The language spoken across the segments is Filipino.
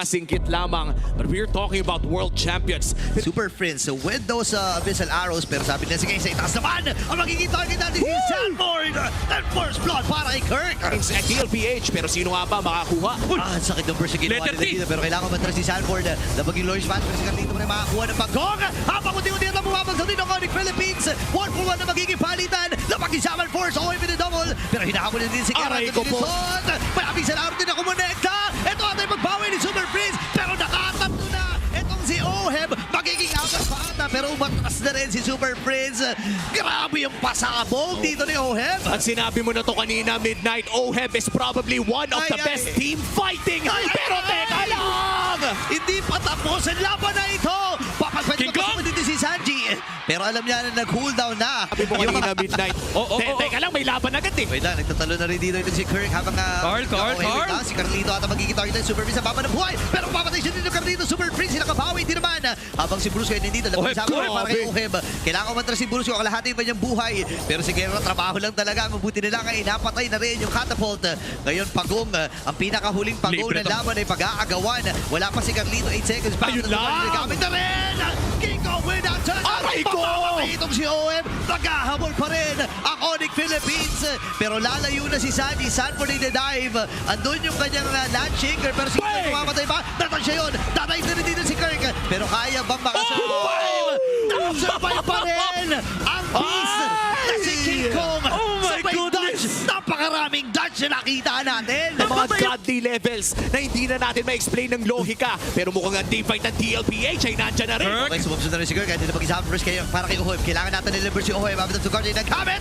Singkit lamang, but we're talking about world champions. Super Friends with those Abyssal Arrows, pero sabi nila sige sa itaas naman ang magiging target natin si Sanford and first blood para kay Kirk. It's at DLPH, pero sino nga ba makakuha? Ang sakit ng burst na ginawa Letter nila T. dito, pero kailangan matras si Sanford na maging Lawrence Van, pero si Carlito na makakuha ng pagkong habang unti-unti na bumabag sa Dino Conic Philippines. 1-for-1 na magiging palitan na pag-isaman force o even the double, pero hinahabol na din si Kara. Aray ko po. May Abyssal Arrow din na kumonekta. Ito ata yung magbawi ni Super Friends, pero nakatatlo na itong si Oheb. Magiging apat pa ata, pero umatras na rin si Super Friends. Grabe yung pasabog dito ni Oheb. At sinabi mo na to kanina, Midnight, Oheb is probably one of the best team fighting. Pero teka lang! Hindi pa tapos ang laban na ito. Papagpwede King pa Kong! dito si Sanji. Pero alam niya na nag-cooldown na. Sabi mo kanina, Midnight. Teka lang, may laban agad eh. Wait lang, nagtatalo na rin dito itong si Kirk habang Carl. Si Carlito ata magiging target ng Super Prince sa baba ng buhay. Pero papatay siya dito Carlito, Super Prince, nakabawi din naman. Habang si Bruce kayo nandito, Oheb, sabi ko para kay grabe. Oheb. Kailangan matras si Bruce yung kalahati pa niyang buhay. Pero si Guerrero, trabaho lang talaga. Mabuti nila kaya inapatay na rin yung catapult. Ngayon, Pagong, ang pinakahuling Pagong Libre ng to. laban ay pag-aagawan. Wala pa si Carlito, 8 seconds. Ayun lang. Gamit na rin! King Kong with that turn! Aray ko! Itong si OM, naghahabol pa rin ang Onyx Philippines. Pero lalayo na si Sandy. Sanford in the dive. Andun yung kanyang land shaker. Pero si Kirk kumamatay pa. Datan siya yun. Datan din dito si Kirk. Pero kaya bang makasurvive? Nakasurvive pa rin ang beast na si King Kong. Oh my Sabay goodness! dodge. Napakaraming dodge na nakita natin. Mga godly levels na hindi na natin ma-explain ng lohika. Pero mukhang ang team fight ng DLPH ay nandyan na rin. Kirk. Okay, sumubsunod na rin si Kirk. Kahit hindi na mag-isama first kayo para kay Oheb. Kailangan natin niliver si Oheb. Mabit ang sugar niya nagkamit.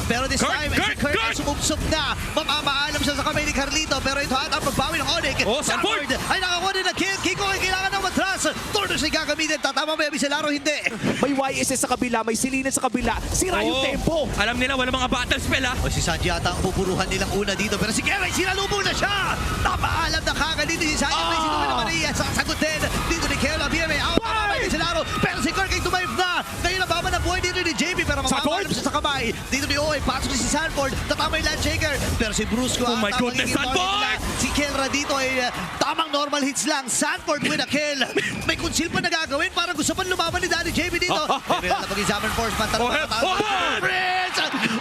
Pero this Kirk, time, Kirk, si Kirk ay Kirk. sumubsog na. Mamamaalam siya sa kamay ni Carlito. Pero ito ata ang pagbawi ng Onyx. Oh, Sanford. Ay nakakuha din ng kill. Kiko ay kailangan ng matras. Tordos ay gagamitin. Tatama ba yung Abyssal Hindi. May YSS sa kabila, may Silina sa kabila. Sira yung tempo. Alam nila, wala mga battle spell ha. O si Sanji ata ang pupuruhan nilang una dito. Pero si Keray, sinalubong na siya. Napaalam na kagad dito si Sanji. May sinuwi naman ay sasagutin. Dito ni Kela, BMA out. Pero si Kirk ay tumayip na. Ngayon ang baba ng buhay dito ni JB. Pero mamamaalam siya sa kamay. Dito ni Oy, pasok si Sanford. Tatama yung Landshaker. Pero si Bruce ko Oh my goodness, Sanford! Si Kelra dito ay tamang normal hits lang. Sanford with a kill. May conceal pa na gagawin. Parang gusto pa lumaban ni Daddy JB dito. Pero na pag-isaman force. Pantalon Oheb!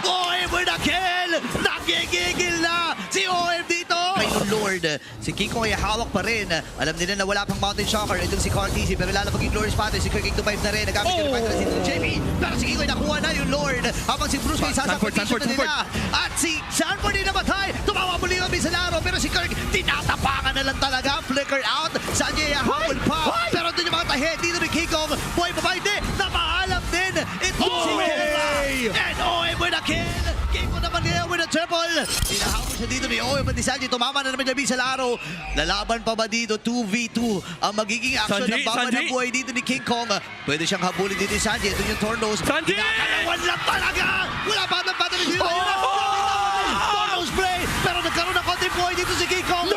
Oheb with a kill. Nagigigil na si Oheb dito. May Lord. Si Kiko ay hawak pa rin. Alam nila na wala pang Mountain Shocker. Itong si Carl Tizzy. Pero lalapagin Lord's Pattern. Si Kirk ay tumayip na rin. Nagamit yung fight na si JB. Pero si Kiko ay nakuha na yung Lord. Habang si Bruce ay sasakripisyon na nila. At si Sanford ay namatay. Tumawa muli kami sa laro. Pero si Kirk, tinatapakan na lang talaga. Flicker out. Sanjay habol pa. Pero doon yung mga tahe. Dito ni Kiko. Boy, babae din. Napaalam din. Ito si Kelra. And Oe with a kill. Kiko naman niya with a triple. Tinahabol siya dito ni Oe. But ni Sanjay, tumama na naman yung sa laro. Lalaban pa ba dito? 2v2 ang magiging action ng baba ng buhay dito ni King Kong. Pwede siyang habulin dito ni Sanjay. Ito yung Tornos. Sanjay! Kinakalawan lang talaga. Wala pa ng battle ni Zero. Tornos play. Pero nagkaroon ng konting buhay dito si King Kong.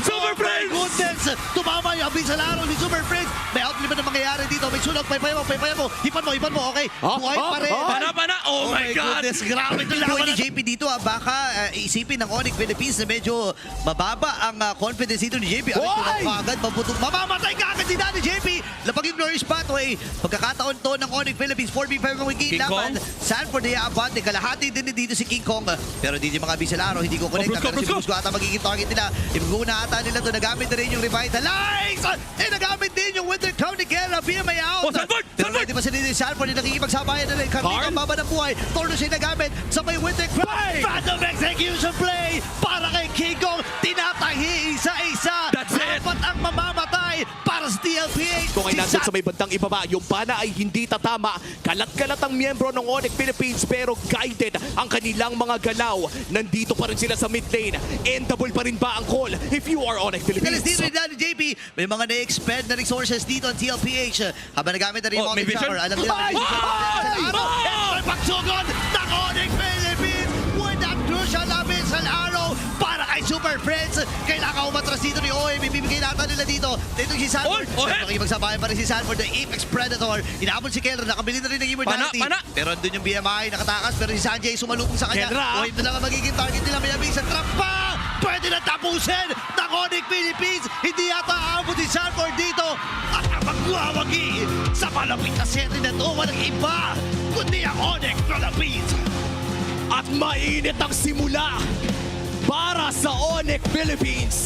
Super Friends! Goodness! Tumama yung Abyssal Arrow ni Super Friends. May outlive na mangyayari dito. May sunog. Paypayan mo. Hipan mo. Okay. Buhay pa rin. Pana! Oh my God! Goodness, grabe ito laban ni JP dito. Baka isipin ng Onyx Philippines na medyo mababa ang confidence dito ni JP. Agad, mamamatay ka agad si Daddy JP. Lapagin Glorious Pathway. Pagkakataon to ng Onyx Philippines. 4v5 ang magiging laban. Sanford ay aabante. Kalahati din dito si King Kong. Pero dito yung mga Abyssal Arrow. Hindi ko connect. Pero si Bruce ata magiging target nila. Ibiguna ata nila to. Nagamit na rin yung Revitalize. Nagamit din yung Winter Crown ni Guerra. BMA out. Pero hindi pa sila ni Sanford. Nakikipagsabayan na rin. Carlito ang baba ng buhay. Tornos ay nagamit sa may Winter Crown. Phantom execution play para kay King Kong. Tinatahi isa-isa. That's it. Apat ang mamamatay para sa TLPH. Kung ay nandun sa may bandang ibaba, yung pana ay hindi tatama. Kalat-kalat ang miyembro ng Onyx Philippines pero guided ang kanilang mga galaw. Nandito pa rin sila sa mid lane. Endable pa rin ba ang call if you are Onyx Philippines? Dito rin ni JP. May mga na-expend na resources dito ang TLPH. Habang nagamit na rin yung may Mountain vision? Shower. Alam nila na pagsugod ng Onyx Philippines with that crucial Abyssal Arrow para kay Super Friends. Kailangan umatras dito ni Oe. Bibigay natin nila dito. Dito si Sanford. Pero nakipagsabayan pa rin si Sanford. The Apex Predator. Inaabot si Kelra. Nakabili na rin ng Immortality. Pero andun yung BMI. Nakatakas. Pero si Sanjay sumalubong sa kanya. Oe na lang ang magiging target nila. May abing sa trap pa. Pwede na tapusin. ng Onyx Philippines. Hindi yata aabot si Sanford dito. At ang magwawagi sa malapit na seri na to, walang iba kundi ang Onyx Philippines. At mainit ang simula para sa Onyx Philippines.